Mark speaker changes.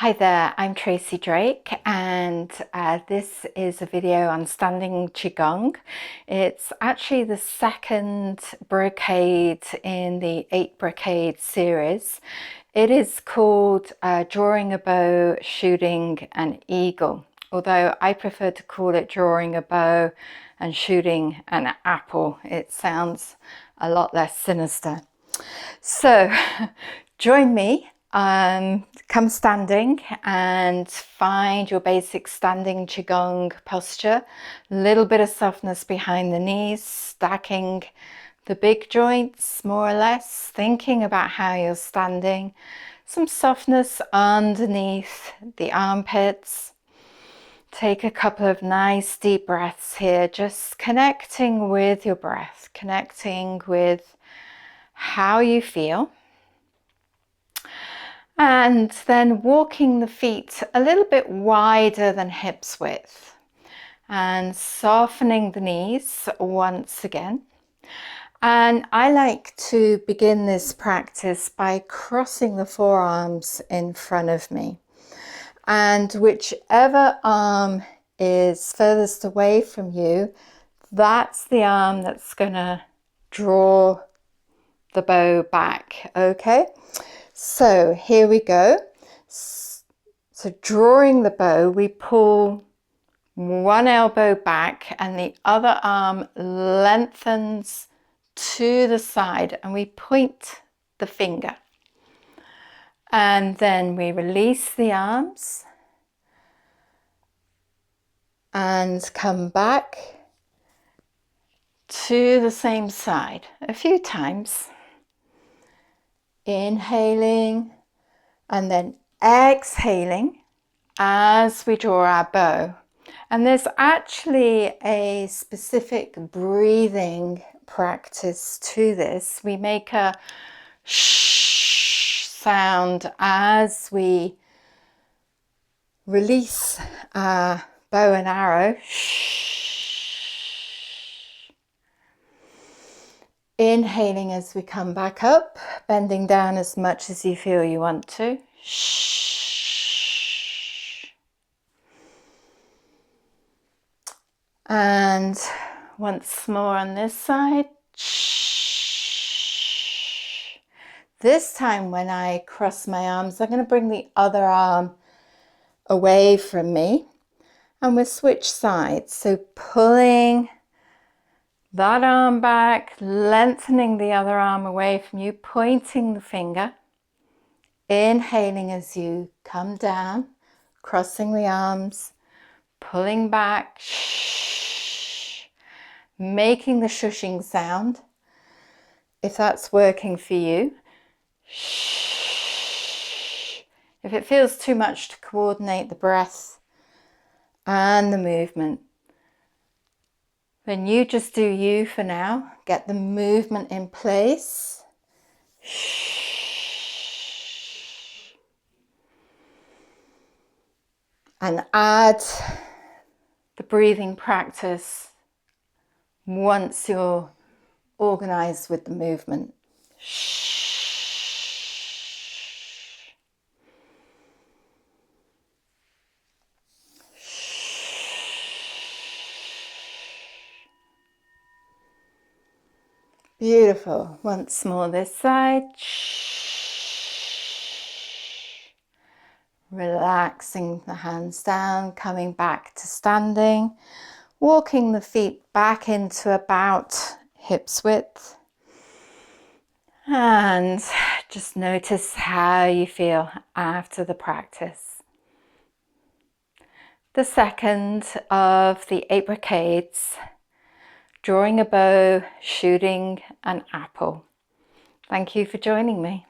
Speaker 1: Hi there, I'm Tracy Drake and this is a video on standing Qigong. It's actually the second brocade in the 8 Brocade series. It is called Drawing a Bow, Shooting an Eagle, although I prefer to call it Drawing a Bow and Shooting an Apple. It sounds a lot less sinister. So join me. Come standing and find your basic standing Qigong posture. A little bit of softness behind the knees, stacking the big joints more or less, thinking about how you're standing. Some softness underneath the armpits. Take a couple of nice deep breaths here, just connecting with your breath, connecting with how you feel. And then walking the feet a little bit wider than hips width and softening the knees once again. And I like to begin this practice by crossing the forearms in front of me. And whichever arm is furthest away from you, that's the arm that's going to draw the bow back, okay? So here we go. So drawing the bow, we pull one elbow back and the other arm lengthens to the side and we point the finger. And then we release the arms and come back to the same side a few times. Inhaling and then exhaling as we draw our bow. And there's actually a specific breathing practice to this. We make a shh sound as we release our bow and arrow. Inhaling as we come back up, bending down as much as you feel you want to. And once more on this side. This time when I cross my arms, I'm going to bring the other arm away from me and we'll switch sides. So pulling that arm back, lengthening the other arm away from you, pointing the finger. Inhaling as you come down, crossing the arms, pulling back, making the shushing sound, if that's working for you. If it feels too much to coordinate the breath and the movement, then you just do you for now. Get the movement in place. And add the breathing practice once you're organized with the movement. Beautiful. Once more this side. Relaxing the hands down, coming back to standing, walking the feet back into about hips width. And just notice how you feel after the practice. The second of the 8 brocades, drawing a bow, shooting an apple. Thank you for joining me.